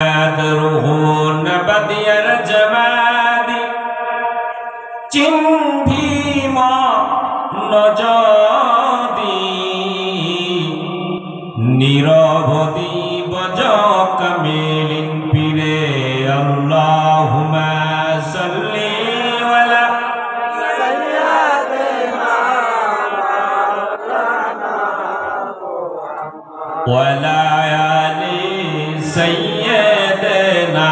दरुहून बदियर जमादी चिन्भी नजदी निरवधि बज कमेलिन पीरे अल्लाहुम्मा सल्ली वला वला आली सय्यदना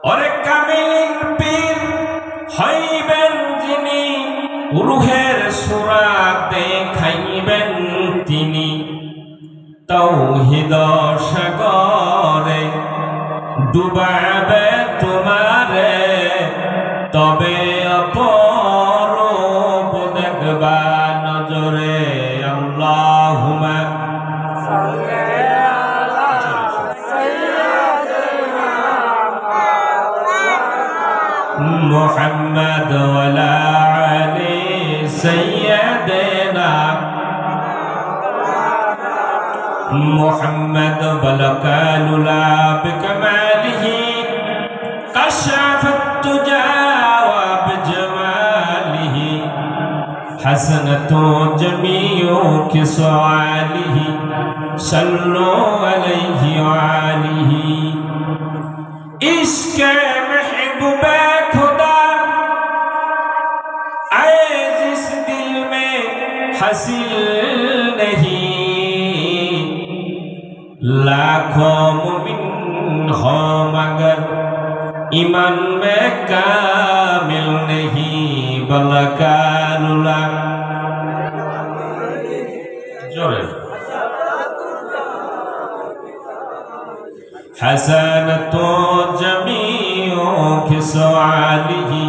और कामिलिन पीर हईबेन जिनी रूहेर सूरत देखाइबेन तिनी तौहीद सागरे डुबाबे तुम्हारे तबे अपरूप देखबा नजरे अल्लाहुम्मा मुहम्मद वला आली सय्यदना मुहम्मद बलकालुला बिकमालिही कशफत तुजा व बिजमालिही हसनतु जमीउ खिसालिही सल्लु अलैहि व आलिही इश्क़ महबूबे खुदा आए जिस दिल में हासिल नहीं लाखों मुमिन हो मगर ईमान में कामिल नहीं बलकालुला जोरे हसनतो जमीओ खिसालिही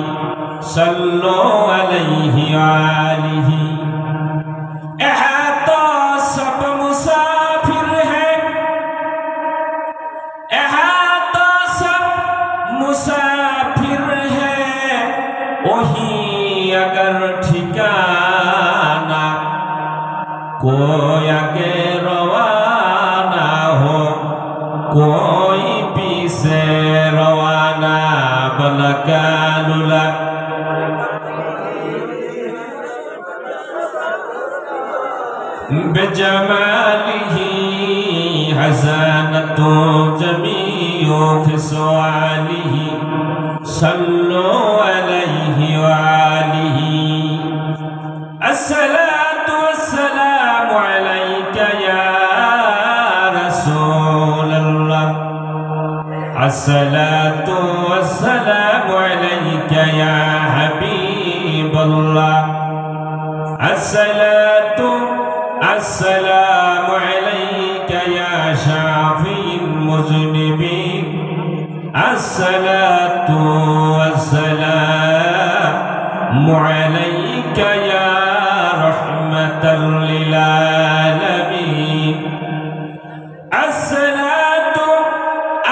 सल्लो अलैहि आलिही तो सब मुसाफिर है तो सब मुसाफिर है वही अगर ठिकाना कोई आगे रवाना हो कोई पीछे रवाना बलकालुला बिजमालिही हसनतु जमीउ खिसालिही सल्लु अलैहि व आलिही अस्सलातु वस्सलामु अलैका या रसूलल्लाह अस्सलातु वस्सलामु अलैका या हबीबल्लाह अस्सलातु अस्सलामु अलैका या शाफिल मुज़निबीन अस्सलातु वस्सलामु अलैका या रहमतल लिल आलमीन अस्सलातु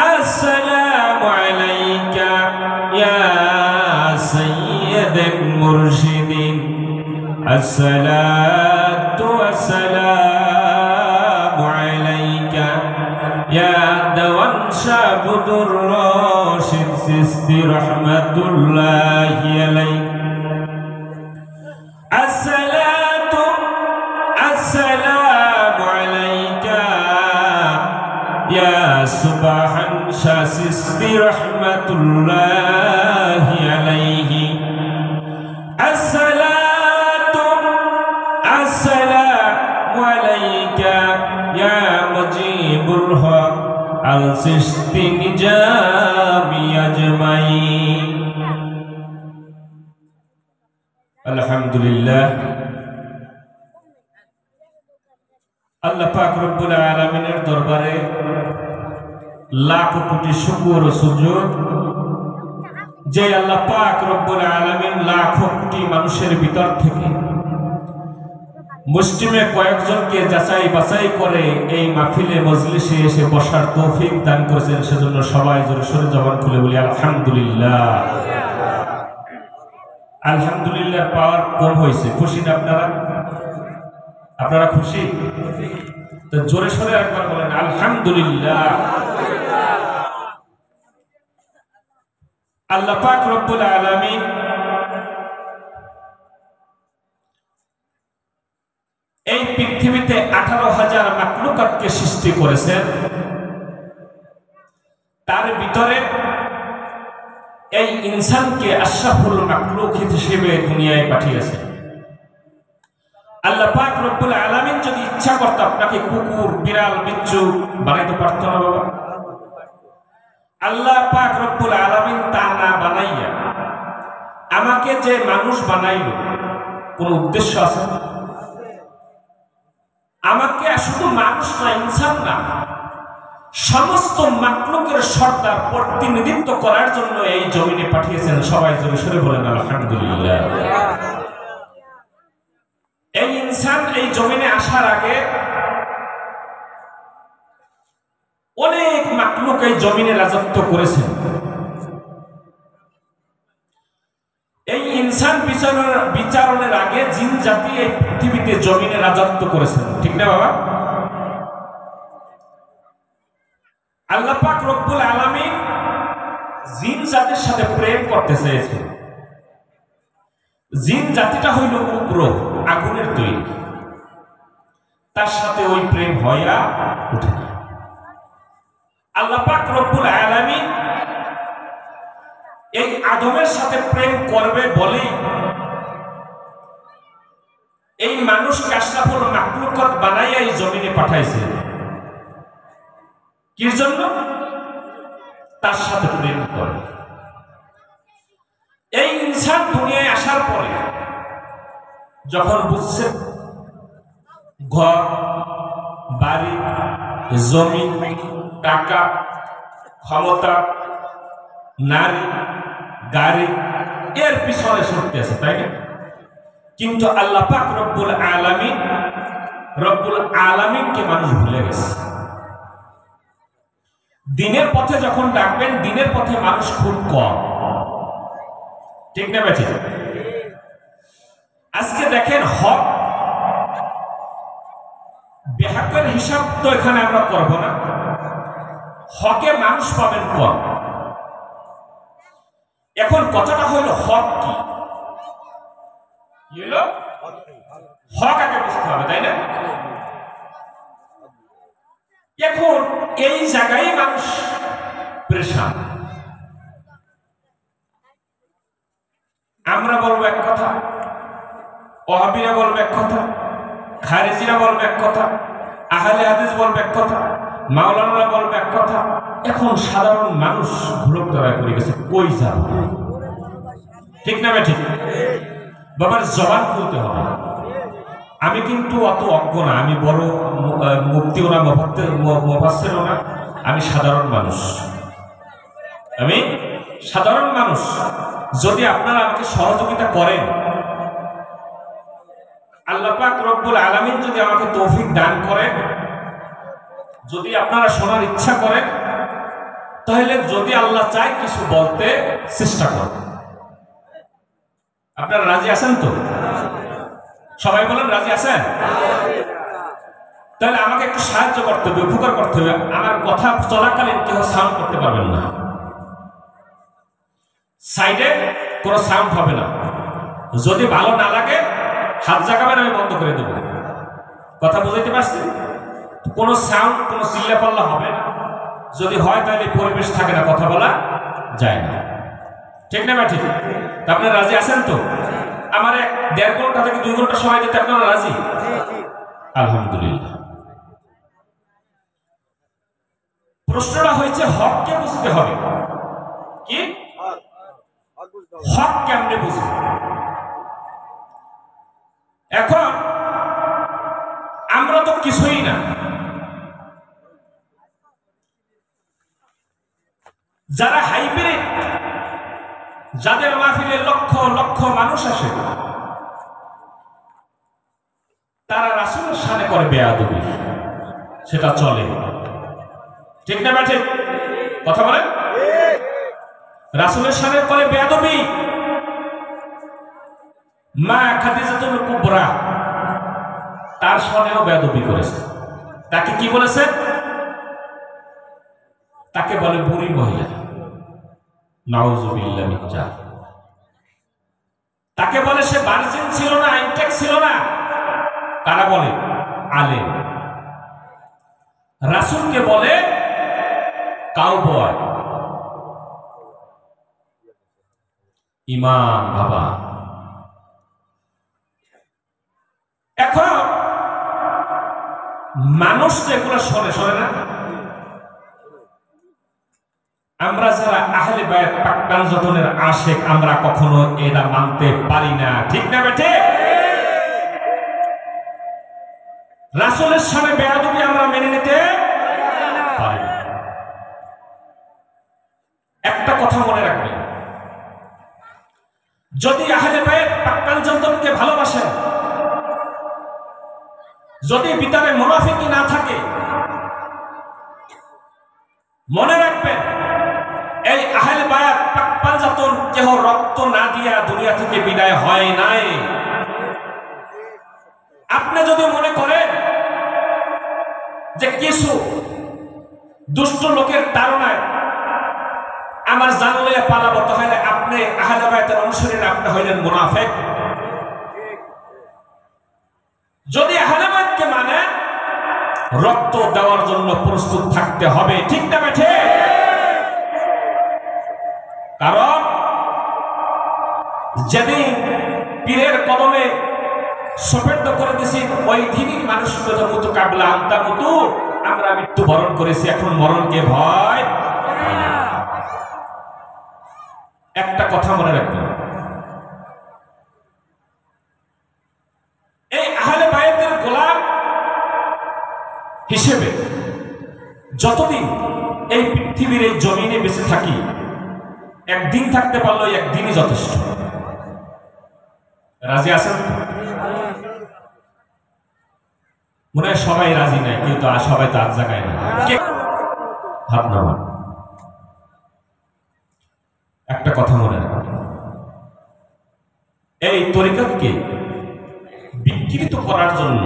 अस्सलामु अलैका या सय्यदुल मुर्शिदीन अस्सलातु वस्सलामु अलैका या दवन शाबुदुर राशिद सिस्ती रहमतुल्लाहि अलैक अस्सलातु अस्सलामु अलैका या सुबहान शाह सिस्ती रहमतुल्लाहि अलैहि अस्सलातु अस्सलामु अलैका या मुजीबुल हक अल सिस्ती निजामी अजमाइन अल्हम्दुलिल्लाह अल्लाह पाक रब्बुल आलामीনের দরবারে লাখ কোটি শুকর ও সুজুদ যে আল্লাহ পাক রব্বুল আলামিন লাখ কোটি মানুষের ভিতর থেকে মুসলিমে কয়েকজনকে যাচাই বাছাই করে এই মাহফিলে মজলিসে এসে বসার তৌফিক দান করেছেন সেজন্য সবাই জোরে সোরে জবান খুলে বলি আলহামদুলিল্লাহ আলহামদুলিল্লাহ পাওয়ার কম হয়েছে খুশি না আপনারা? আপনারা খুশি? তো জোরে সোরে একবার বলেন আলহামদুলিল্লাহ। আল্লাহ পাক রব্বুল আলামিন এই পৃথিবীতে 18,000 মাখলুকাতকে সৃষ্টি করেছেন। তার ভিতরে এই ইনসানকে আশরাফুল মাখলুক হিসেবে দুনিয়ায় পাঠিয়েছেন। আল্লাহ পাক রব্বুল আলামিন যদি ইচ্ছা করত আপনাকে কুকুর, বিড়াল, বিচ্ছু বানাইতে পারত না বাবা? আল্লাহ পাক রব্বুল আলামিন তা না বানাইয়া আমাকে যে মানুষ বানাইল, কোন উদ্দেশ্য আছে? আমাকে শুধু মানুষ না, ইনসান না, সমস্ত মাখলুকের সর্দার প্রতিনিধিত্ব করার জন্য এই জমিনে পাঠিয়েছেন। সবাই জোরে সোরে বলেন আলহামদুলিল্লাহ। এই ইনসান এই জমিনে আসার আগে অনেক মাখলুক এই জমিনে রাজত্ব করেছেন। এই ইনসান বিচারণের আগে জিন জাতি এই পৃথিবীতে জমিনে রাজত্ব করেছেন, ঠিক না বাবা? আল্লাহ পাক রব্বুল আলামিন জিন জাতির সাথে প্রেম করতে চেয়েছেন। জিন জাতিটা হইল উগ্র, আগুনের তৈরি, তার সাথে ওই প্রেম হইয়া উঠে না। আল্লাহ পাক রব্বুল আলামিন এই আদমের সাথে প্রেম করবে বলেই এই মানুষকে আশরাফুল মাখলুকাত বানাইয়া এই জমিনে পাঠাইছে। কি জন্য? তার সাথে প্রেম করে। এই ইনসান দুনিয়ায় আসার পরে যখন বুঝছে ঘর, বাড়ি, জমি, টাকা, ক্ষমতা, নারী, গাড়ি এর পিছনে ছুটতে আছে, তাই না? কিন্তু আল্লাহ পাক রব্বুল আলামিনকে মানুষ ভুলে গেছে। দিনের পথে যখন ডাকবেন, দিনের পথে মানুষ খুব কম, ঠিক না বেঠিক? আজকে দেখেন হক বেহকের হিসাব তো এখানে আমরা করব না, হকে মানুষ পাবেন কম। এখন কথাটা হইল হক কি? হক আগে বুঝতে হবে, তাই না? এখন এই জায়গায় মানুষ পরেশান। আমরা বলবো এক কথা, ওয়াহাবিরা বলবে এক কথা, খারিজিরা বলবে এক কথা, আহলে হাদিস বলবে এক কথা, মাওলানারা বলবে এক কথা। এখন সাধারণ মানুষ ঘুলক ধরা করে গেছে, কই যাব? ঠিক না ঠিক? বাবার জবান খুলতে হবে। আমি কিন্তু অত অজ্ঞ না, আমি বড় মুফতিও না, মুফাসসিরও না, আমি সাধারণ মানুষ। আমি সাধারণ মানুষ। যদি আপনারা আমাকে সহযোগিতা করেন, আল্লাহ পাক রব্বুল আলামিন যদি আমাকে তৌফিক দান করেন, যদি আপনারা শোনার ইচ্ছা করেন, তাহলে যদি আল্লাহ চায় কিছু বলতে চেষ্টা করেন। আপনারা রাজি আছেন তো? সবাই বলেন রাজি আছেন? তাহলে আমাকে একটু সাহায্য করতে হবে, উপকার করতে হবে। আমার কথা চলাকালীন কেউ সাউন্ড করতে পারবেন না, সাইডে কোনো সাউন্ড হবে না। যদি ভালো না লাগে হাত জাগাবেন, আমি বন্ধ করে দেবো। কথা বুঝাইতে পারছি? কোনো সাউন্ড, কোনো চিল্লাপাল্লা হবে না। যদি হয় তাহলে পরিবেশ থাকে না, কথা বলা যায় না, ঠিক না ঠিক? আপনারা রাজি আছেন তো? আমার 1.5 ঘন্টা থেকে 2 ঘন্টা সময় দিতে আপনারা রাজি? আলহামদুলিল্লাহ। প্রশ্নটা হয়েছে হককে বুঝতে হবে। কি হক কেমনে বুঝবে? এখন আমরা তো কিছুই না। যারা হাইব্রিড, যাদের মাহফিলে লক্ষ লক্ষ মানুষ আসে, তারা রাসূলের শানে করে বেয়াদবি, সেটা চলে, ঠিক না ঠিক? কথা বলেন। রাসূলের শানে করে বেয়াদবি। মা খাদিজাতুল কুবরা তার শানেও বেয়াদবি করেছে, তাকে কি বলেছে? তাকে বলে বুড়ি মহিলা। নাউজুবিল্লাহ মিন যালিক। তাকে বলে সে ভার্জিন ছিল না, ইনটেক ছিল না। তারা বলে আলেম। রাসূলকে বলে কাউবয়। ইমান বাবা। এখন মানুষ তো এগুলো শোনে না। আমরা যারা আহলে বায়াত পাক পাঞ্জাতনের আশিক, আমরা কখনো এটা মানতে পারি না, ঠিক না বেটে? রাসূলের সামনে বেয়াদবি আমরা মেনে নিতে পারি না। একটা কথা মনে রাখবেন, যদি আহলে বায়াত পাক পাঞ্জাতনকে ভালোবাসেন, যদি ভিতরে মুনাফিকি না থাকে, মনে রাখবেন এই আহলে বায়াত পাক পাঞ্জাতন কেহ রক্ত না দিয়া দুনিয়া থেকে বিদায় হয় নাই। আপনি যদি মনে করেন যে কিছু দুষ্ট লোকের তাড়নায় আমার জান লইয়া পালাবো, তাহলে আপনি আহলে বায়াতের অনুসারী, আপনি হইলেন মুনাফিক। যদি আহলে বায়াতকে মানে রক্ত দেওয়ার জন্য প্রস্তুত থাকতে হবে, ঠিক না বেঠে? কারণ যেদিন পীরের কদমে সফেদ করে দিয়েছি, ওই দিনই মানুষ মতো কাবলা আমতা মতো আমরা মৃত্যুবরণ করেছি। এখন মরণকে ভয়। একটা কথা মনে রাখবেন, এই আহলে বায়াতের গোলাম হিসেবে যতদিন এই পৃথিবীর এই জমিনে বেঁচে থাকি, একদিন থাকতে পারলো একদিনই যথেষ্ট। রাজি আছেন? মনে হয় সবাই রাজি নাই, কিন্তু সবাই তো আর জায়গায় না। হাত নামান। একটা কথা মনে রাখবেন, এই তরিকতকে বিকৃত করার জন্য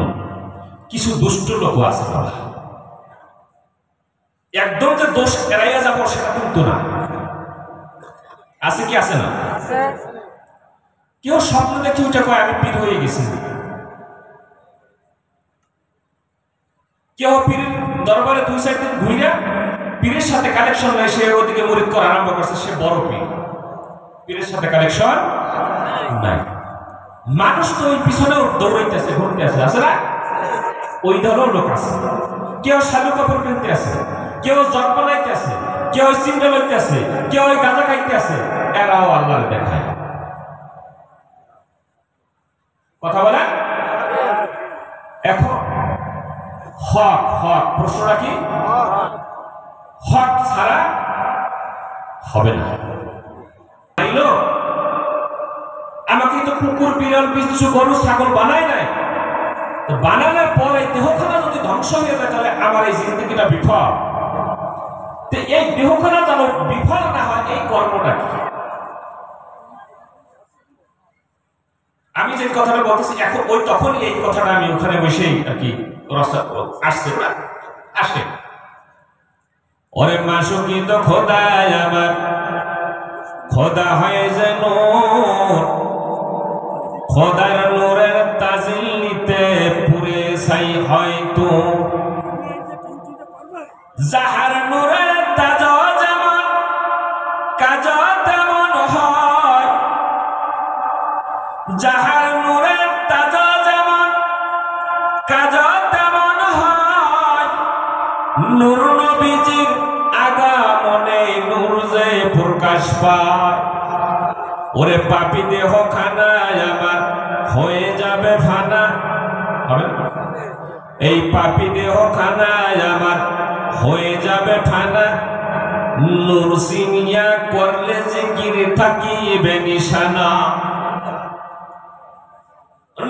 কিছু দুষ্ট লোক আছে। একদম যে দোষ এড়াইয়া যাবো সেটা কিন্তু না। আছে কি আছে না? কেউ স্বপ্ন দেখে উঠে কয় আমি পীর হয়ে গেছি। কেউ পীরের দরবারে 2-4 দিন ঘুরে পীরের সাথে কালেকশন নাই, সে ওদিকে মুরিদ করা আরম্ভ করছে, সে বড় পীর। পীরের সাথে কালেকশন নাই। মানুষ তো ওই পিছনেও দৌড়াইতেছে, ঘুরতে আছে, আছে না? ওই ধরনের লোক আছে। কেউ শালু কাপড় কিনতে আছে, কেউ জট বানাইতে আছে, কেউ চিন্তা লইতে আছে, কেউ গাঁজা খাইতে আছে। এরাও আল্লাহর দেখায়। কথা বলে এখন হক হক প্রশ্নটা কি? হক ছাড়া হবে না। আমাকে তো কুকুর, বিড়াল, বিচ্ছু, গরু, ছাগল বানায় নাই। তো বানানোর পর এই দেহখানা যদি ধ্বংস হয়ে যায়, তাহলে আমার এই জিন্দগিটা বিফল। তো এই দেহখানা যেন বিফল না হয়, এই কর্মটা কি? আমি যে কথাটা বলতেছি এখন, ওই তখনই এই কথাটা আমি ওখানে বসেই আর কি আসছে না আসে। ওরে মাসুকি তো খোদায় আমার, খোদা হয়ে যেন খোদার নূরের তাজিল নিতে পুরে ছাই হয়তো। যাহার নূরের তাজ যেমন কাজ তেমন হয়, যাহার নূরের তাজ যেমন কাজ তেমন হয়। নূর নবীজির আগমনে নূর যে প্রকাশ পায়। ওরে পাপী দেহ খানায় আমার হয়ে যাবে ফানা। এই পাপী দেহ খানায় আমার হয়ে যাবে ফানা। নূর সিনিয়া করলে জিকির থাকিবে নিশানা।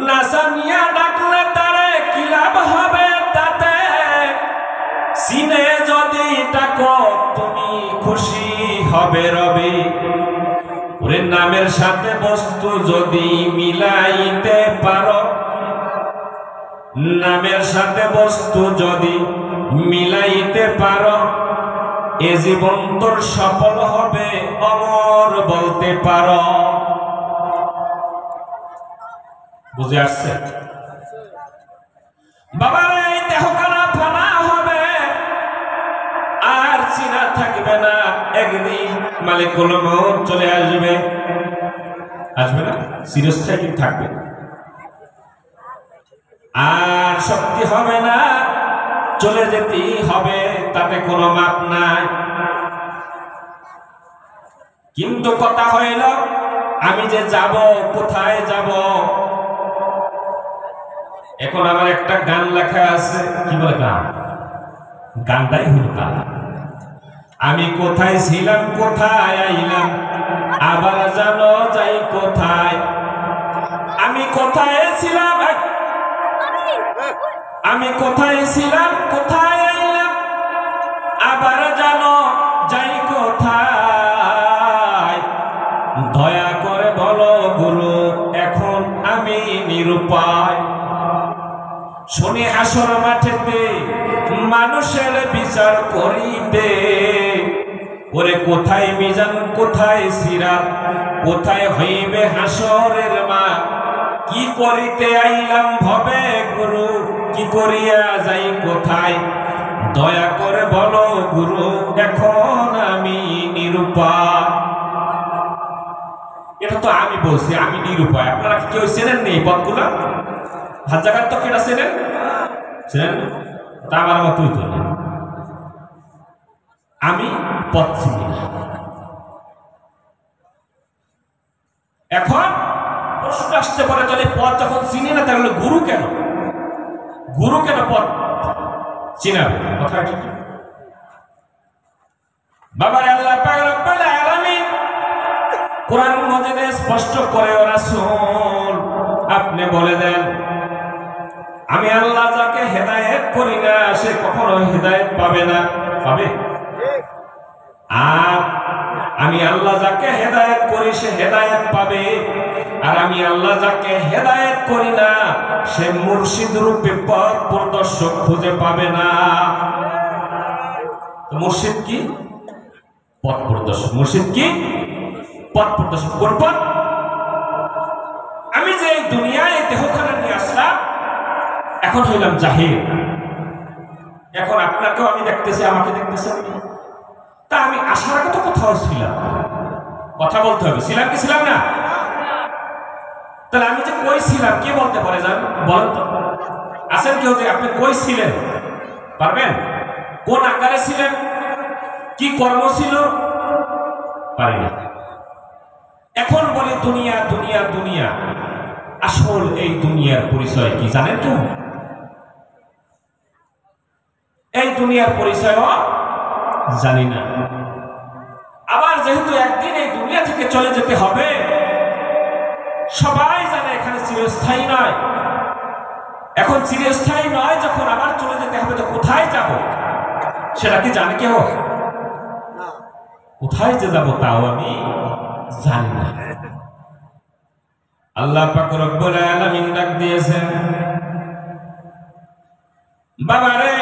নাসানিয়া ডাকলে তারে কি লাভ হবে তাতে, সিনে যদি ডাকো তুমি খুশি হবে রবে। ওরে নামের সাথে বস্তু যদি মিলাইতে পারো, নামের সাথে বস্তু যদি মিলাইতে পারো, এ জীবন তোর সফল হবে, অমর বলতে পারো। বুঝে আসছে? বাবারে এই দেহখানা ফানা হবে, আর চিনা থাকবে না। একদিন মালিকুল মউত চলে আসবে, আসবে না? চিরস্থায়ী থাকবে, আর শক্তি হবে না, চলে যেতেই হবে, তাতে কোনো মাপ নাই। কিন্তু কথা হইল, আমি যে যাব, কোথায় যাব? এখন আমার একটা গান লেখা আছে, কি বলে গান? গানটাই হইল গান। আমি কোথায় ছিলাম, কোথায় আইলাম, আবার জানো যাই কোথায়। আমি কোথায় ছিলাম, আমি কোথায় ছিলাম, কোথায় আইলাম, আবার জানো যাই কোথায়। দয়া করে বলো গুরু, এখন আমি নিরুপায়। শুনি হাসর মাঠেতে মানুষের বিচার করিবে, ওরে কোথায় মিজান, কোথায় সিরাত, কোথায় হইবে হাসরের মাঠ। কি করিতে আইলাম ভবে গুরু, কি করিয়া যাই কোথায়। দয়া করে বলো গুরু, এখন আমি নিরুপায়। এটা তো আমি বলছি, আমি নিরুপায়। আপনারা কি কেউ চেনেন নেই পথগুলো? হাত জায়গার তো কেটা চেনেন? চেনেন? তা আমার মতই তো না, আমি পথ চিনি না। এখন প্রশ্ন আসতে পারে, তাহলে পথ যখন চিনি না, তাহলে গুরু কেন? গুরু কেন পথ চিনাবে? কথা ঠিক। বাবা আল্লাহ পাক রব্বুল আলামিন কোরআন মাজিদে স্পষ্ট করে, ও রাসূল আপনি বলে দেন, আমি আল্লাহ যাকে হেদায়েত করি না, সে কখনো হেদায়েত পাবে না। পাবে? আর আমি আল্লাহ যাকে হেদায়েত করি, সে হেদায়েত পাবে। আর আমি আল্লাহ যাকে হেদায়েত করি না, সে মুর্শিদ রূপে পথ প্রদর্শক খুঁজে পাবে না। মুর্শিদ কি? পথ প্রদর্শক। মুর্শিদ কি? পথ প্রদর্শক। কোন পথ? আমি যে এই দুনিয়ায় দেহখানা নিয়ে আসলাম, এখন হইলাম জাহির। এখন আপনাকেও আমি দেখতেছি, আমাকে দেখতেছি। তা আমি আসার আগে তো কোথাও ছিলাম। কথা বলতে হবে, ছিলাম কি ছিলাম না? তাহলে আমি যে কই ছিলাম, কে বলতে পারে? যান বলেন তো, আছেন কেউ যে আপনি কই ছিলেন? পারবেন? কোন আকারে ছিলেন, কি কর্ম ছিল? পারি না। এখন বলি দুনিয়া দুনিয়া দুনিয়া, আসল এই দুনিয়ার পরিচয় কি জানেন কেউ? এই দুনিয়ার পরিচয়ও জানি না। আবার যেহেতু একদিন এই দুনিয়া থেকে চলে যেতে হবে, সবাই জানে এখানে চিরস্থায়ী নয়। এখন চিরস্থায়ী নয় যখন আবার চলে যেতে হবে, তো কোথায় যাব সেটা কি জানে কেউ? কোথায় যে যাব তাও আমি জানি না। আল্লাহ পাক রব্বুল আলামিন ডাক দিয়েছেন, বাবারে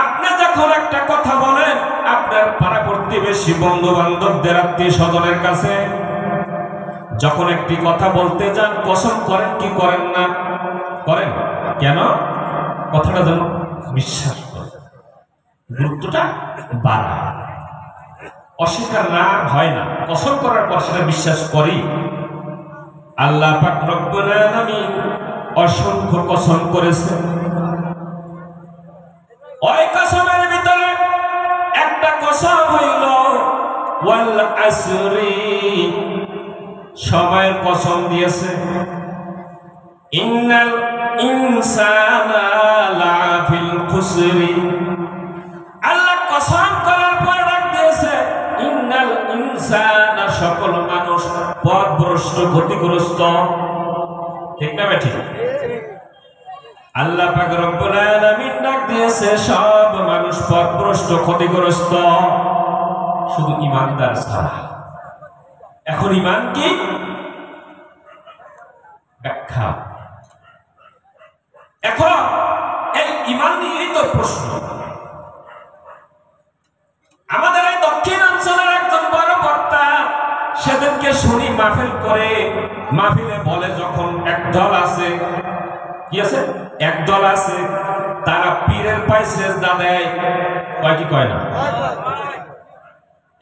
আপনি যখন একটা কথা বলেন আপনার পাড়া প্রতিবেশী, বন্ধু বান্ধবদের, আত্মীয় স্বজনের কাছে, যখন একটি কথা বলতে যান, কসম করেন কি করেন না? করেন। কেন? কথাটা যেন বিশ্বাস করে, গুরুত্বটা বাড়ায়। অস্বীকার না হয় না, কসম করার পর সেটা বিশ্বাস করি। আল্লাহ পাক রব্বুল আলামিন অসংখ্য কসম করেছেন। ওই কসমের ভিতরে একটা কসম হইল ওয়াল আসরি, সময়ের কসম দিয়েছে। ইন্নাল ইনসানা লাফিল খুসরি, আল্লাহ কসম করার পর ডাক দিয়েছে ইন্নাল ইনসানা, সকল মানুষ পথভ্রষ্ট, ক্ষতিগ্রস্ত। ঠিক না বেঠি? আল্লাহ পাক রব্বুল আলামিন ডাক দিয়েছে সব মানুষ পথভ্রষ্ট, ক্ষতিগ্রস্ত, শুধু ঈমানদার ছাড়া। এখন ঈমান কি? ব্যাখ্যা। এখন এই ঈমান নিয়েই তো প্রশ্ন। আমাদের এই দক্ষিণাঞ্চলের একজন বড় বক্তা সেদিনকে শুনি মাহফিল করে, মাহফিলে বলে যখন একদল আছে, কি আছে, একদল আছে তারা পীরের পায়ে সিজদা দেয়, কয় কি কয় না?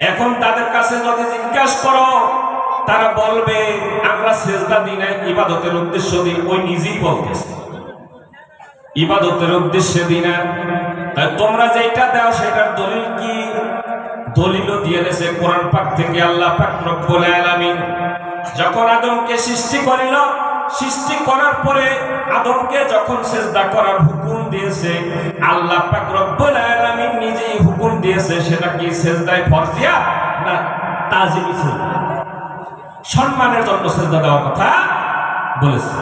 এখন তাদের কাছে যদি জিজ্ঞাসা করো তারা বলবে আমরা সিজদা দিই না, ইবাদতের উদ্দেশ্য দিই। ওই নিজেই বলতেছে ইবাদতের উদ্দেশ্যে দিই না। তাই তোমরা যেটা দাও সেটার দলিল কি? দলিলও দিয়ে দিয়েছে কোরআন পাক থেকে। আল্লাহ পাক রব্বুল আলামিন যখন আদমকে সৃষ্টি করিল, সৃষ্টি করার পরে আদমকে যখন সিজদা করার হুকুম দিয়েছে, আল্লাহ পাক রব্বুল আলামিন নিজেই হুকুম দিয়েছে। সেটা কি সিজদায়ে ফরজিয়া না তাজিমি সিজদা? সম্মানের জন্য সিজদা দেওয়ার কথা বলেছে।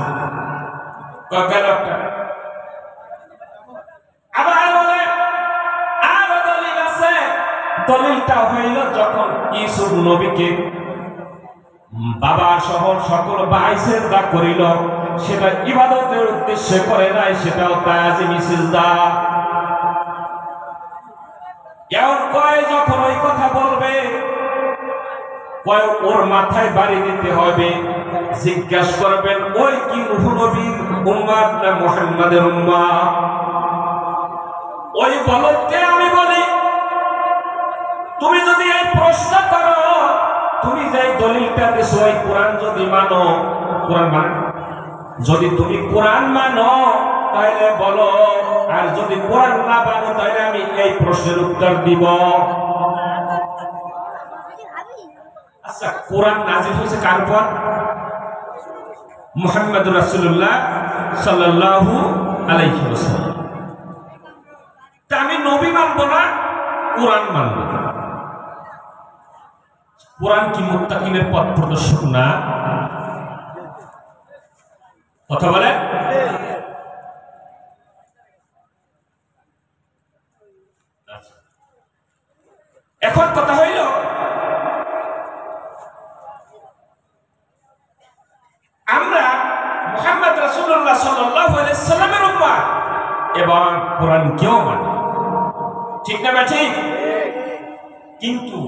আবার বলে আরো দলিল আছে। দলিলটা হইল যখন ইউসুফ নবীকে বাবা সহ সকল ভাই সিজদা করিল, সেটা ইবাদতের উদ্দেশ্যে করে নাই, সেটাও তাজিমি সিজদা। কেউ কয় যখন ওই কথা বলবে, কয় ওর মাথায় বাড়ি দিতে হবে। জিজ্ঞাসা করবেন ওই কি নূহ নবীর উম্মাত না মুহাম্মাদের উম্মাত? ওই বলতে আমি বলি, তুমি যদি এই প্রশ্ন করো, তুমি যে দলিলটা দিছো ওই কোরআন যদি মানো, কোরআন মানে যদি তুমি কোরআন মানো তাহলে বলো, আর যদি কোরআন না মানো তাহলে আমি এই প্রশ্নের উত্তর দিব। আচ্ছা, কোরআন নাযিল হয়েছে কার উপর? মুহাম্মদুর রাসূলুল্লাহ সাল্লাল্লাহু আলাইহি ওয়াসাল্লাম। তা আমি নবী মানবো না, কোরআন মানবো। কোরআন কি মুত্তাকিনের পথ প্রদর্শক না? কথা বলে। এখন কথা হইল, আমরা মুহাম্মদ রাসূলুল্লাহ সাল্লাল্লাহু আলাইহি ওয়াসাল্লামের উম্মাহ এবং কোরআনকেও মানি, ঠিক না বেঠি? কিন্তু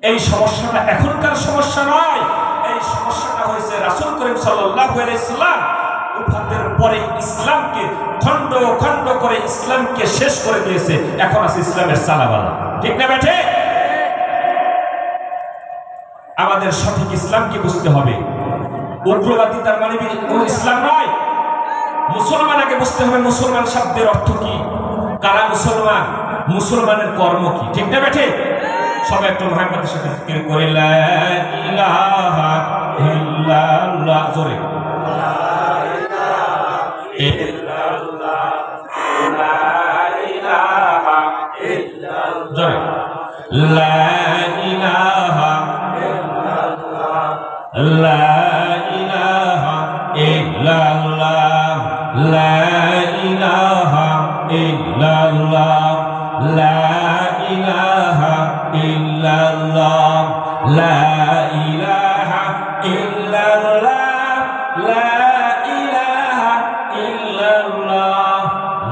এই সমস্যাটা এখনকার সমস্যা নয়। এই সমস্যাটা হয়েছে রাসূল করিম সাল্লাল্লাহু আলাইহি ওয়াসাল্লাম ওফাতের পরে ইসলামকে খণ্ড খণ্ড করে ইসলামকে শেষ করে দিয়েছে। এখন আছে ইসলামের সালাবালা, ঠিক না বেঠি? আমাদের সঠিক ইসলামকে বুঝতে হবে। উগ্রবাদী তার মানে ইসলাম নয়। মুসলমান আগে বুঝতে হবে মুসলমান শব্দের অর্থ কি, কারা মুসলমান, মুসলমানের কর্ম কি, ঠিক না বেঠি? সবাই একটু মুহাম্মদের সাথে জিকির করে লা ইলাহা ইল্লাল্লাহ, জোরে লা ইলাহা ইল্লাল্লাহ, লা ইলাহা ইল্লাল্লাহ, জোরে লা ইলাহা ইল্লাল্লাহ, লা ইলাহা ইল্লাল্লাহ, লা ইলাহা ইল্লাল্লাহ, লা ইলাহা ইল্লাল্লাহ, লা ইলাহা ইল্লাল্লাহ, লা ইলাহা ইল্লাল্লাহ,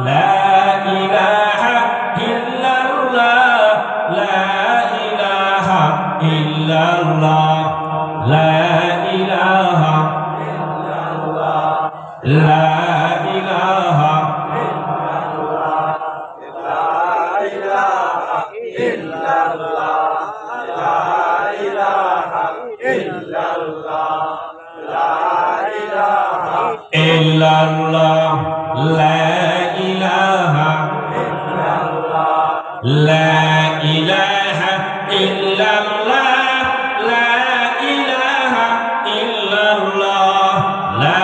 লা ইলাহা ইল্লাল্লাহ, লা ইলাহা ইল্লাল্লাহ, লা ইলাহা ইল্লাল্লাহ, লা ইলাহা illallah, la ilaha illallah, la ilaha illallah, la ilaha illallah, la ilaha illallah, la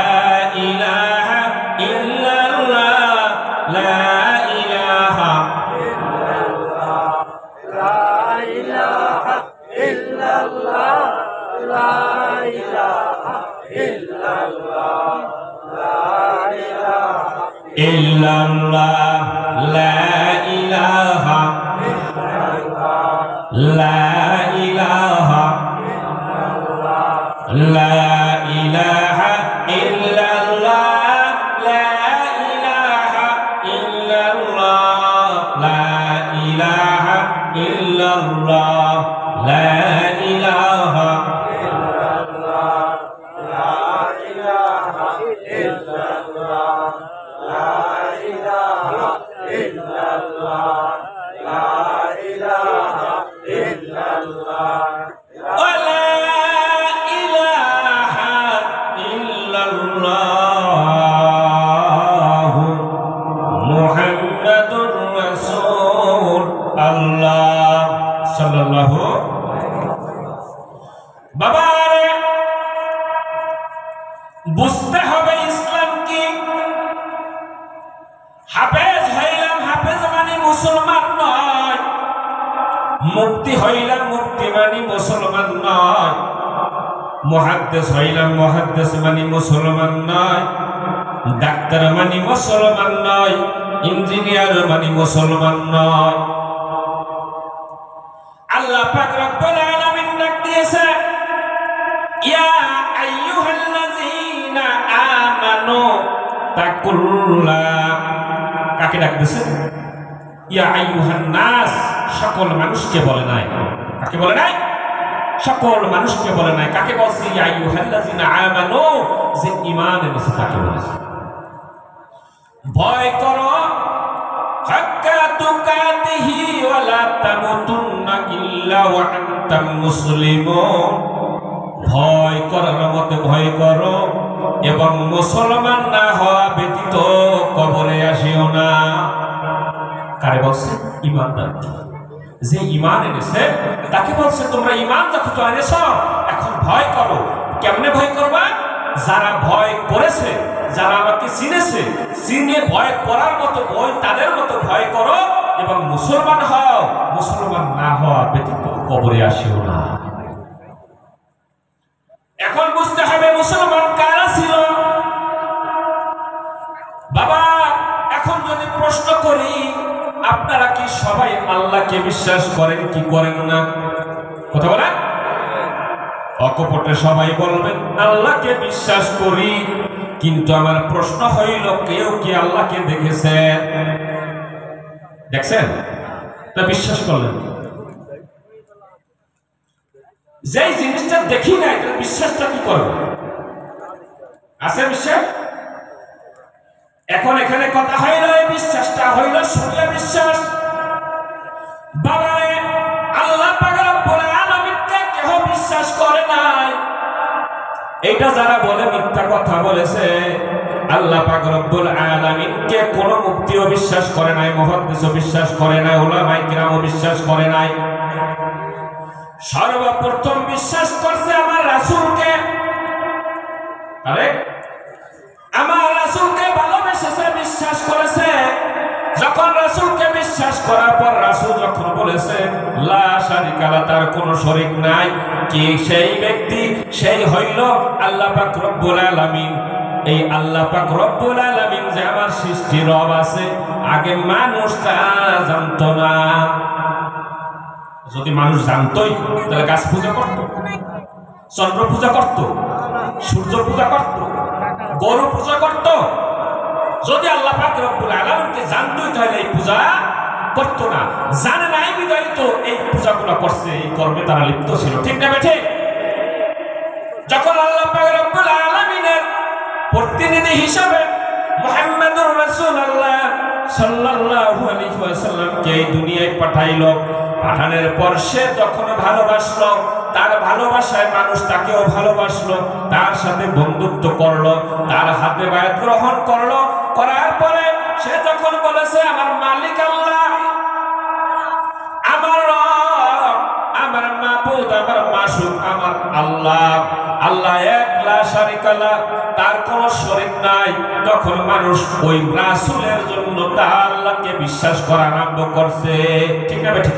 ilaha illallah, la ilaha illallah, la ilaha illallah, illallah, la ilaha illallah, la ilaha ইলাহা ইল্লাল্লাহ লা ইলাহা বাবারে বুঝতে হবে ইসলাম কি। হাফেজ হইলাম, হাফেজ মানে মুসলমান নয়। মুফতি হইলাম, মুফতি মানে মুসলমান নয়। মুহাদ্দিস হইলাম, মুহাদ্দিস মানে মুসলমান নয়। ডাক্তার মানে মুসলমান নয়। ইঞ্জিনিয়ার মানে মুসলমান নয়। আল্লাহ পাক রব্বুল আলামিন ডাক দিয়েছে, ইয়া আইয়ুহাল্লাযীনা আমানু তাকুল্লাহ। কাকে ডাক দিয়েছে? ইয়া আইয়ুহান নাস, সকল মানুষকে বলে নাই। কাকে বলে নাই? সকল মানুষকে বলে নাই। কাকে বলছে? ইয়া আইয়ুহাল্লাযীনা আমানু, যে ঈমান এনেছে তাকে বলেছে। ভয় করো হাক্কা তুকাতিহি ওয়া লা তামুতুন্না ইল্লা ওয়া আনতুম মুসলিমুন। ভয় করার মতে ভয় করো এবং মুসলমান না হওয়া ব্যতীত কবরে আসিও না। কারে বলছে? ঈমানদার। যে ঈমান এনেছে তাকে বলছে তোমরা ঈমান যখন এনেছ এখন ভয় করো। কেমনে ভয় করবা? যারা ভয় করেছে, যারা আমাকে চিনেছে, চিনে ভয় করার মতো ভয়, তাদের মতো ভয় করো এবং মুসলমান হও। মুসলমান না হওয়া ব্যতীত কবরে আসিও না। এখন বুঝতে হবে মুসলমান কারা ছিল। বাবা এখন যদি প্রশ্ন করি, আপনারা কি সবাই আল্লাহকে বিশ্বাস করেন কি করেন না? কথা বলেন। অকপটে সবাই বলবেন আল্লাহকে বিশ্বাস করি, কিন্তু আমার প্রশ্ন হইল কেউ কি আল্লাহকে দেখেছেন? দেখছেন? তা বিশ্বাস করলেন। যেই জিনিসটা দেখি নাই তার বিশ্বাসটা কি করবে? আছে বিশ্বাস? এখন এখানে কথা হইল এই বিশ্বাসটা হইল শরীয়ত বিশ্বাস। বাবারে আল্লাহ পাক রব্বুল আলামিনকে কেহ বিশ্বাস করে নাই। এটা যারা বলে মিথ্যা কথা বলেছে। আল্লাহ পাক রব্বুল আলামিনকে কোন মুফতিও বিশ্বাস করে নাই, মুহাদ্দিসও বিশ্বাস করে নাই, উলামায়ে কিরামও বিশ্বাস করে নাই। সর্বপ্রথম বিশ্বাস করছে আমার রাসূলকে। আরে আমার রাসূলকে ভালোবেসেছে, বিশ্বাস করেছে। যখন রাসূলকে বিশ্বাস করার পর রাসূল যখন বলেছে লা শারিকা লা, তার কোনো শরীক নাই, কি সেই ব্যক্তি? সেই হইল আল্লাহ পাক রব্বুল আলামিন। এই আল্লাহ পাক রব্বুল আলামিন যে আমার সৃষ্টির রব আছে, আগে মানুষ তা জানতো না। যদি মানুষ জানতোই তাহলে গাছ পূজা করত, চন্দ্র পূজা করত, সূর্য পূজা করত, গরু পূজা করত। যদি আল্লাহ পাক রব্বুল আলামিনকে জানতোই তাহলে এই পূজা করতো না। জানে নাই বিদায় তো এই পূজাগুলো করছে, এই কর্মে তারা লিপ্ত ছিল। ঠিক না বেঠে? যখন আল্লাহ পাক রব্বুল আলামিনের প্রতিনিধি হিসাবে মুহাম্মদুর রাসূলুল্লাহ সাল্লাল্লাহু আলাইহি ওয়াসাল্লামকে এই দুনিয়ায় পাঠাইলো, পাঠানোর পর সে যখন ভালোবাসলো, তার ভালোবাসায় মানুষ তাকেও ভালোবাসলো, তার সাথে বন্ধুত্ব করলো, তার হাতে বায়াত গ্রহণ করলো। করার পরে সে যখন বলেছে আমার মালিক আল্লাহ, আমার রব, আমার মাবুদ, আমার মাসুক, আমার আল্লাহ, আল্লাহ এক, লা শারিকা লা, তার কোনো শরীক নাই, তখন মানুষ ওই রাসূলের জন্য তার আল্লাহকে বিশ্বাস করা আরম্ভ করছে। ঠিক না বেঠিক?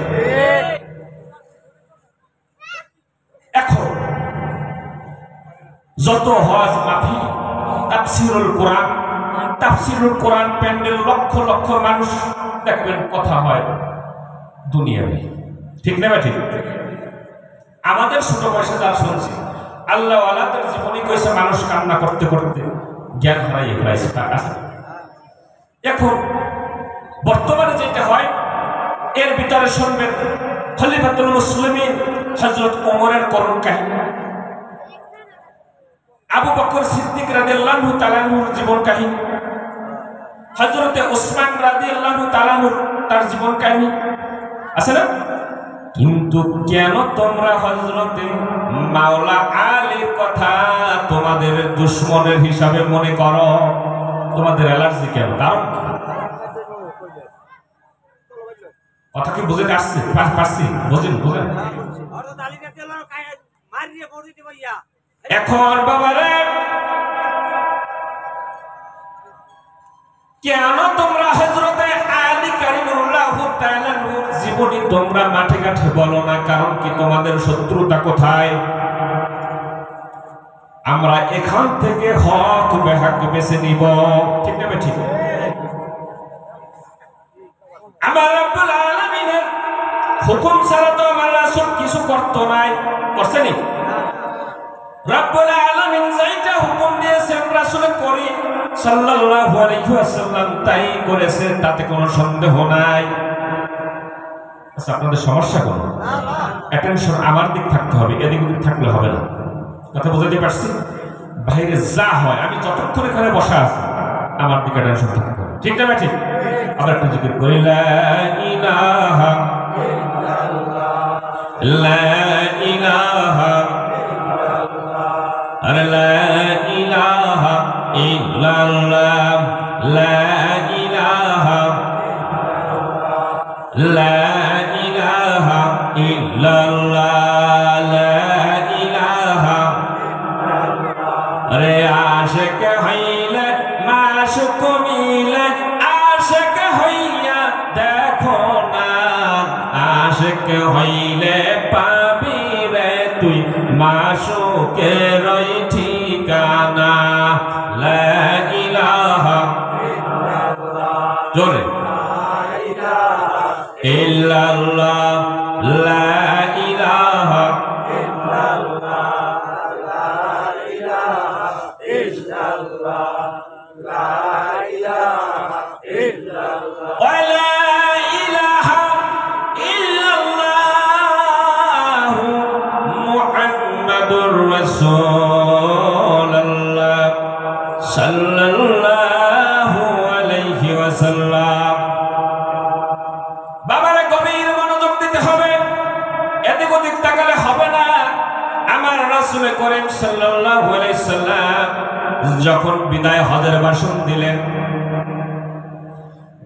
এখন যত হজ মাহফিল, তাফসীরুল কোরআন প্যান্ডেল, লক্ষ লক্ষ মানুষ দেখবেন কথা হয় দুনিয়ায়। ঠিক না বেঠিক? আমাদের ছোট বয়সে যা শুনছি, আল্লাহ ওয়ালাদের জীবনী কইছে মানুষ কান্না করতে করতে জ্ঞান হারাইয়ে ফেলাইছে। এখন বর্তমানে যেটা হয়, এর ভিতরে শুনবেন খলিফাতুল মুসলিমিন হযরত ওমরের করুণ কাহিনী, আবু বকর সিদ্দিক রাদিয়াল্লাহু তাআলা আনহুর জীবন কাহিনী, হযরতে ওসমান রাদিয়াল্লাহু তাআলা আনহুর তার জীবন কাহিনী আছে না? কিন্তু কেন তোমরা হযরতে মাওলা আলীর কথা তোমাদের দুশমনের হিসাবে মনে করো? তোমাদের অ্যালার্জি কেন? কারণ কথা কি বুঝতে আসছে? পারছি? বুঝেন? এখন বাবারে কেন তোমরা হযরতে আলী কারিমুল্লাহু তাআলা জীবনী তোমরা মাঠে ঘাটে বলো না? কারণ কি তোমাদের শত্রুতা কোথায়? আমরা এখান থেকে হক বেহক বেছে নিব, ঠিক না ঠিক? আমার রব্বুল আলামিনের হুকুম ছাড়া তো আমার রাসূল কিছু করতে নাই, করছেনি? রব্বুল আলামিন যেটা হুকুম দিয়েছেন রাসূল করিম সাল্লাল্লাহু আলাইহি ওয়াসাল্লাম তাই করেছে, তাতে কোনো সন্দেহ নাই। আচ্ছা, আপনাদের সমস্যা কোন? অ্যাটেনশন আমার দিক থাকতে হবে, এদিক ওদিক থাকলে হবে না। কথা বুঝাতে পারছি? বাইরে যা হয় আমি যতক্ষণ এখানে বসা আছি আমার দিকে অ্যাটেনশন থাকতে হবে, ঠিক না ঠিক? আবার একটু জিকির করি, লা ইলাহা ইল্লাল্লাহ, লা ইলাহা ইল্লাল্লাহ, লা ইলাহা ইল্লাল্লাহ, লা ইলাহা ইল্লাল্লাহ, লা ইলাহা ইল্লাল্লাহ, লা ইলাহা ইল্লাল্লাহ। আরে আশিক হইলে মাশুক মিলে, আশিক হইয়া দেখো না, আশিক হইলে পাবি রে তুই মাশুকের ঠিকানা। লা ইলাহা ইল্লাল্লাহ, জোরে ইল্লাল্লাহ, লা ইলাহা ইল্লাল্লাহ, লা ইলাহা ইল্লাল্লাহ, লা ইলাহা ইল্লাল্লাহ, ওয়া লা ইলাহা ইল্লাল্লাহ মুহাম্মাদুর রাসূলুল্লাহ সাল্লাল্লাহু আলাইহি ওয়াসাল্লাম। বাবারে গভীর মনোযোগ দিতে হবে, এদিক ওদিক তাকালে হবে না। আমার রাসূল করিম সাল্লাল্লাহু আলাইহি সাল্লাম যখন বিদায় হজের ভাষণ দিলেন,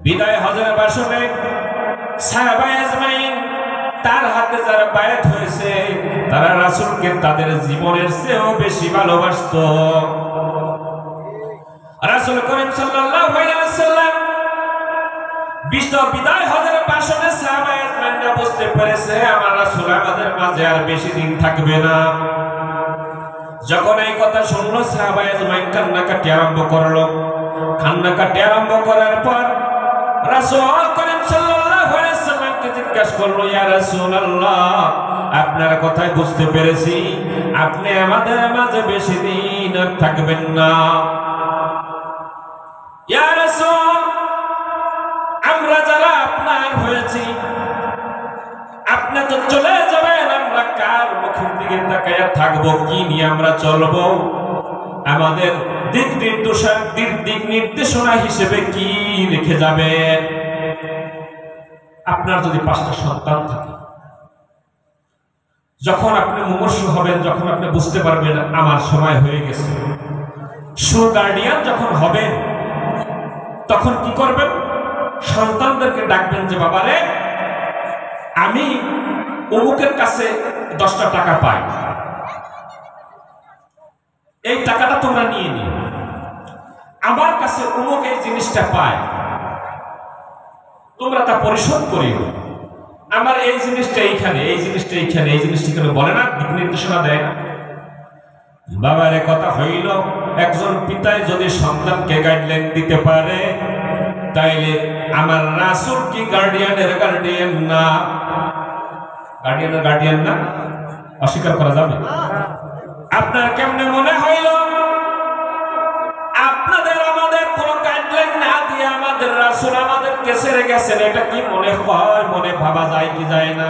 বিদায় হজের ভাষণে সাহাবায়ে আজমাইন তার হাতে যারা বায়াত হয়েছে তারা রাসূলকে তাদের জীবনের চেয়েও বেশি ভালোবাসতো। রাসূল করিম সাল্লাল্লাহু আলাইহি ওয়াসাল্লাম বিশ্ব বিদায় হজের ভাষণে সাহাবায়ে আজমাইনরা বুঝতে পেরেছে আমার রাসূল আমাদের মাঝে আর বেশি দিন থাকবে না। যখন এই কথা শুনলো সাহাবায়ে আজমাইন কান্নাকাটি আরম্ভ করলো। কান্নাকাটি আরম্ভ করার পর রাসূল করিম সাল্লাল্লাহু আলাইহি ওয়াসাল্লামকে জিজ্ঞাসা করলো, ইয়া রাসূলুল্লাহ, আপনার কথাই বুঝতে পেরেছি আপনি আমাদের মাঝে বেশি দিন আর থাকবেন না। ইয়া রাসূল, আমরা যারা আপনার হয়েছি আপনি তো চলে যাবেন, আমরা কার মুখের দিকে তাকায়া থাকবো? কি নিয়ে আমরা চলবো? আমাদের দিক নির্দেশনা হিসেবে কি রেখে যাবেন? আপনার যদি 5টা সন্তান থাকে, যখন আপনি মুমূর্ষু হবেন, যখন আপনি বুঝতে পারবেন আমার সময় হয়ে গেছে, গার্ডিয়ান যখন হবেন তখন কি করবেন? সন্তানদেরকে ডাকবেন যে বাবারে আমি অমুকের কাছে 10টা টাকা পাই, এই টাকাটা তোমরা নিয়ে নিও। আমার কাছে অমুক এই জিনিসটা পায়, তোমরা তা পরিশোধ করিও। আমার এই জিনিসটা এইখানে, এই জিনিসটা এইখানে, এই জিনিসটা কেন বলে না, দিক নির্দেশনা দেয় না। বাবার কথা হইল, একজন পিতায় যদি সন্তানকে গাইডলাইন দিতে পারে তাইলে আমার রাসূল কি গার্ডিয়ানের গার্ডিয়ান না? গার্ডিয়ানের গার্ডিয়ান না? অস্বীকার করা যাবে? আপনার কেমনে মনে হইল আপনাদের আমাদের কোন গাইডলাইন না দিয়ে আমাদের রাসূল আমাদেরকে ছেড়ে গেছেন, এটা কি মনে হয়, মনে ভাবা যায় কি যায় না?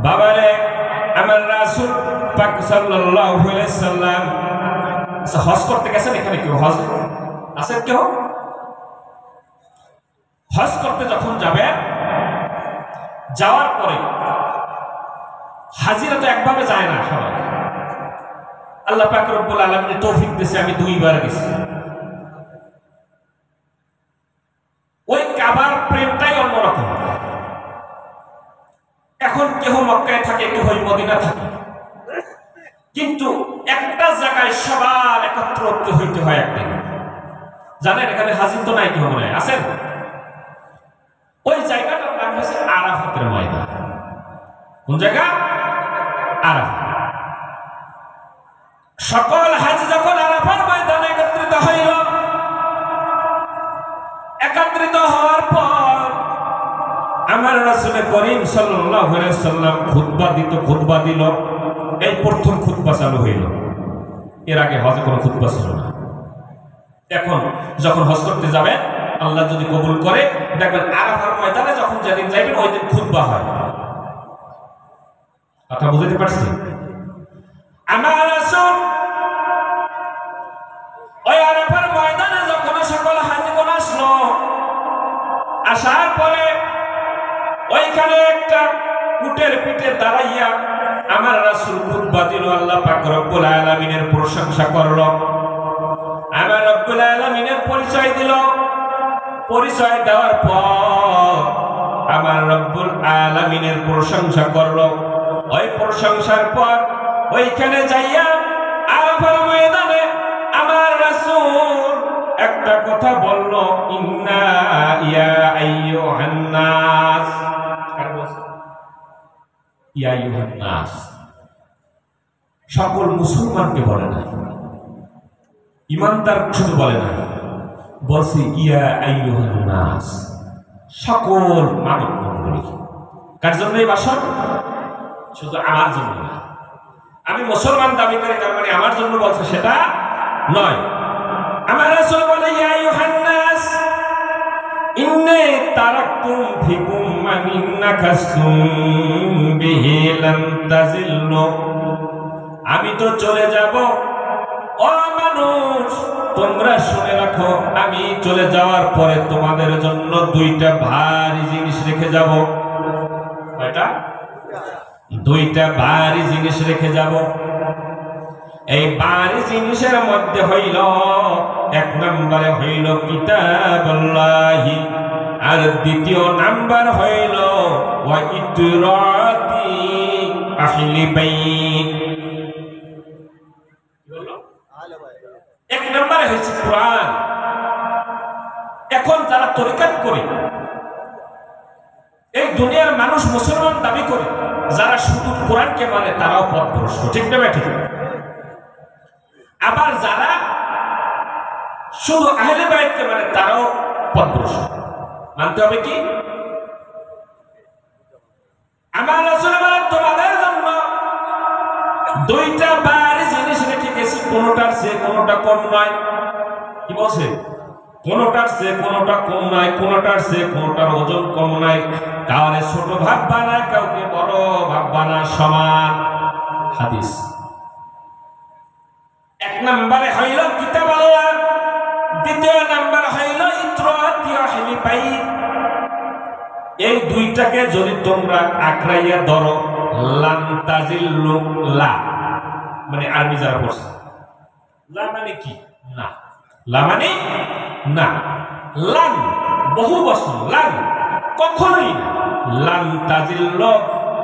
বাবারে, আমার রাসূল পাক সাল্লাল্লাহু আলাইহি সাল্লাম হজ করতে গেছেন। এখানে কেউ হজ আছেন? কেউ হজ করতে যখন যাবে, যাওয়ার পরে হাজিরা তো একভাবে যায় না সবাই। আল্লাহ পাক রব্বুল আলামিন তৌফিক দিয়েছে, আমি 2 বার গেছি। ওই কাবার প্রেমটাই অন্যরকম। এখন কেউ মক্কায় থাকে, কেউ মদিনা থাকে, কিন্তু একটা জায়গায় সবার একত্রিত হইতে হয় একদিন। জানেন এখানে হাজির তো নাই, কেউ মনে আছেন? ওই জায়গাটার নাম হচ্ছে আরাফাতের ময়দান। কোন জায়গা? আরাফাত। সকল হাজি যখন আরাফার ময়দানে একত্রিত হইল, একত্রিত হওয়ার পর আমার রাসূল করিম সাল্লাল্লাহু আলাইহি সাল্লাম খুতবা দিল। এই প্রথম খুতবা চালু হইল। এর আগে হজে কোনো খুতবা ছিল না। এখন যখন হজ করতে যাবেন, আল্লাহ যদি কবুল করে, দেখবেন আরাফার ময়দানে যখন যেদিন যাইবেন ওই দিন খুতবা হয়। কথা বুঝতে পারছি? আমার রাসূল ওই আরাফার ময়দানে যখন সকল হাজিগণ আসলো, আসার পরে ওইখানে একটা উটের পিঠে দাঁড়াইয়া আমার রাসূল খুতবা দিল। আল্লাহ পাক রব্বুল আলামিনের প্রশংসা করলো, আমার রব্বুল আলামিনের পরিচয় দিল। পরিচয় দেওয়ার পর আমার রব্বুল আলামিনের প্রশংসা করলো। ওই প্রশংসার পর ওইখানে যাইয়া আরাফার ময়দানে আমার রাসূল একটা কথা বলল, ইন্না ইয়া আইয়ুহান নাস। ইয়া আইয়ুহান নাস সকল মুসলমানকে বলে না, ইমানদার শুধু বলে না, বলছে ইয়া আইয়ুহান নাস, সকল মানব মণ্ডলী। কার জন্য এই ভাষণ? শুধু আমার জন্য না। আমি মুসলমান দাবি করি, তার মানে আমার জন্য বলছে সেটা নয়। আমার রাসূল বলে, ইয়া আইয়ুহান নাস ইন্নী তারাকতুম ফিকুম মা ইন নাকাসতুম বিহি লান তাজিল্লু। আমি তো চলে যাব, ও মানুষ তোমরা শুনে রাখো, আমি চলে যাওয়ার পরে তোমাদের জন্য 2টা ভারী জিনিস রেখে যাব। কয়টা? 2টা ভারী জিনিস রেখে যাব। এই ভারী জিনিসের মধ্যে হইল, 1 নম্বরে হইল কিতাবুল্লাহি, আর 2য় নাম্বার হইল ওয়া ইতরাতি আহলি বাইত। 1 নম্বরে হচ্ছে কোরআন। এখন যারা তরিকাত করে, এই দুনিয়ার মানুষ মুসলমান দাবি করে, যারা শুধু কোরআনকে মানে তারাও পথভ্রষ্ট, ঠিক না ঠিক? আবার যারা শুধু আহলে বাইতকে মানে তারাও পথভ্রষ্ট। মানতে হবে কি? আমার রাসূল বলেন, তোমাদের জন্য 2টা ভারী জিনিস রেখে গেছি, কোনটার চেয়ে কোনটা কম নয়। কি বলছে? কোনটার চেয়ে কোনটা কম নয়, কোনটার চেয়ে কোনটার ওজন কম নয়। কাউকে ছোট ভাববা না, কাউকে বড় ভাববা না, সমান। হাদিস। 1 নম্বরে হইল কিতাব আল্লাহ, 2য় নাম্বার হইল ইতরাতি আহলি বাইত। এই 2টাকে যদি তোমরা আঁকড়াইয়া ধরো, লান তাজিল্লু। লা মানে আরবি যারা পড়ছে, লা মানে কি? না। লা মানে না। লান বহু বচন, লান কখনোই না। লান তাজিল্লু,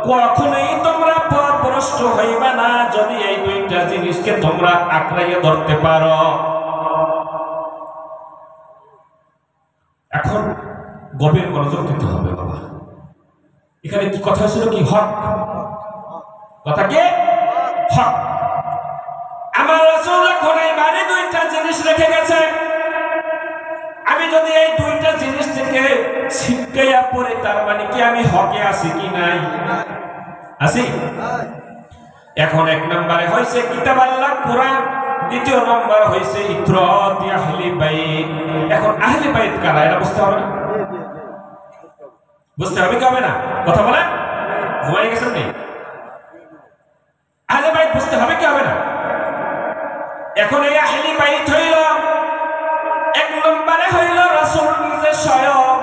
কখনোই তোমরা পথভ্রষ্ট হইবা না যদি এই 2টা জিনিসকে তোমরা আঁকড়াইয়া ধরতে পারো। এখন গভীর মনোযোগ দিতে হবে বাবা। এখানে কি কথা ছিল? কি হক? কথা কি? হক। আমার রাসূল যখন এই বাড়ি 2টা জিনিস রেখে গেছে, আমি যদি এই 2টা জিনিস থেকে ছিটকাইয়া পড়ে, তার মানে কি আমি হকে আছি কি নাই? আছি। এখন 1 নম্বরে হয়েছে কিতাব আল্লাহ কোরআন, দ্বিতীয় নম্বর হইছে ইত্রাত আহলি বাইত। এখন আহলি বাইত কারা এটা বুঝতে হবে না? বুঝতে হবে কি হবে না? কথা বলেন, ঘুমাই গেছেন নি? আহলি বাইত বুঝতে হবে কি হবে না? এখন এই আহলি বাইত হইল এক নম্বরে হইল রাসূল নিজে স্বয়ং,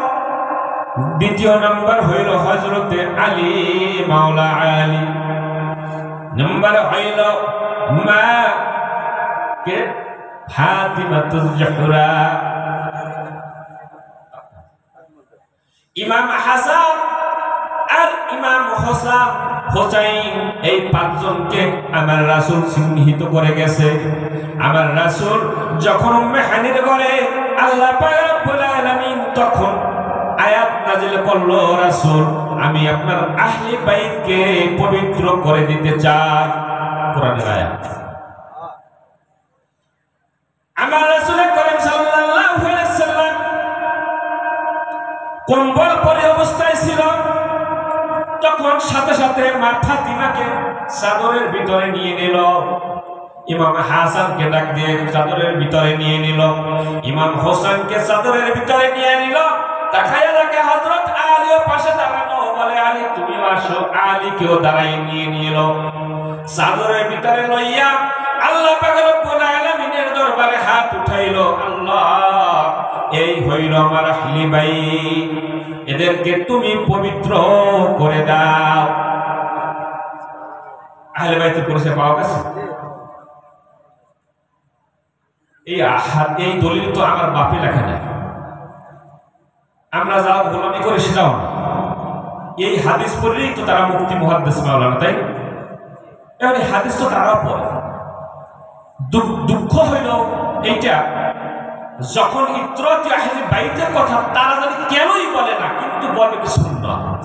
দ্বিতীয় নম্বর হইল হযরতে আলী মাওলা আলী, নম্বর হইল মা কে ফাতিমাতুজ জোহরা, ইমাম হাসান আর ইমাম হোসাইন, এই পাঁচজনকে আমার রাসূল চিহ্নিত করে গেছে। আমার রাসূল যখন উম্মে হানির ঘরে আল্লাহ পাক রব্বুল আলামিন তখন আয়াত নাযিল করলো, রাসূল আমি আপনার আহলি বাইতকে পবিত্র করে দিতে চাই। কোরআনের আয়াত। আমার রাসূল করিম সাল্লাল্লাহু আলাইহি ওয়াসাল্লাম কম্বল পরে অবস্থায় ছিল, তখন সাথে সাথে মা ফাতিমাকে চাদরের ভিতরে নিয়ে নিল, ইমাম হাসানকে ডাক দিয়ে চাদরের ভিতরে নিয়ে নিল, ইমাম হোসেনকে চাদরের ভিতরে নিয়ে নিল। তাকায়া দেখে হযরত আলীও পাশে দাঁড়ানো, বলে আলী তুমি আসো। আলীকেও দাঁড়াই নিয়ে নিল, চাদরের ভিতরে লইয়া আল্লাহ পাক রব্বুল আলামিনের দরবারে হাত উঠাইল, আল্লাহ এই হইল আমার আহলি বাইত, এদেরকে তুমি পবিত্র করে দাও। আহলে বাইতের পরিচয় পাওয়া গেছে। এই দলিল তো আমার বাপে লেখা নাই, আমরা যা গোলামি করে সেটাও না। এই হাদিস পড়লেই তো তারা মুফতি মুহাদ্দিস মাওলানা, তাই এবার এই হাদিস তো তারাও পড়ে। দুঃখ হইল এইটা, যখন ইত্রাত আহলি বাইতের কথা তারা জানি কেনই বলে না, কিন্তু বলে কি সুন্নাত।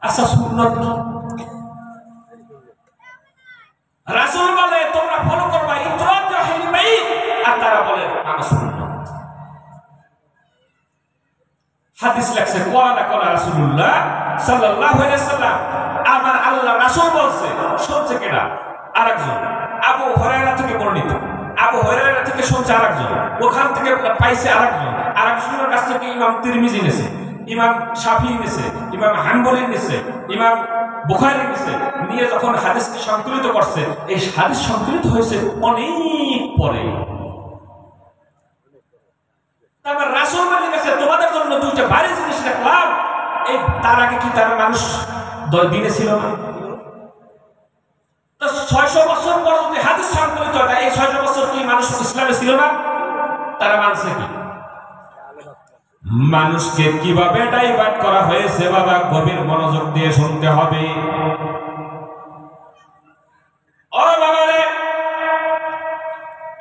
আচ্ছা সুন্নাত কি? রাসূল বলে তোমরা ফলো করবা ইত্রাত আহলি বাইত, আর তারা বলে আমি সুন্নাত। হাদিস লেখছে কোরআনে কোরআন রাসূলুল্লাহ সাল্লাল্লাহু আলাইহি ওয়াসাল্লাম, আমার আল্লাহ রাসূল বলছে, শুনছে কেনা আরেকজন, আবু হুরায়রা থেকে বর্ণিত, আবু হুরায়রা থেকে শুনছে আরেকজন, ওখান থেকে পাইছে আরেকজনের কাছ থেকে ইমাম তিরমিজি নিছে, ইমাম শাফিঈ নিছে, ইমাম হানবলী নিছে, ইমাম বুখারী নিছে, নিয়ে যখন হাদিসকে সংকলিত করছে, এই হাদিস সংকলিত হয়েছে অনেক পরে। তারপর রাসূল বলে গেছে তোমাদের জন্য দুইটা ভারী জিনিস রাখলাম, এই তার আগে কি তার মানুষ দিনে ছিল না? তো 600 বছর পর যদি হাদিস সংকলিত হয়, এই 600 বছর কি মানুষ ইসলামে ছিল না? তারা মানছে কি? মানুষকে কিভাবে ডাইভার্ট করা হয়েছে বাবা, গভীর মনোযোগ দিয়ে শুনতে হবে। ও বাবা রে,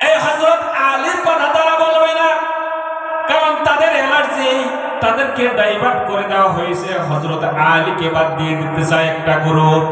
এই হযরত আলীর কথা তারা বলবে না, কারণ তাদের এনার্জি, তাদেরকে ডাইভার্ট করে দেওয়া হয়েছে। হযরত আলীকে বাদ দিয়ে দিতে চায় একটা গ্রুপ।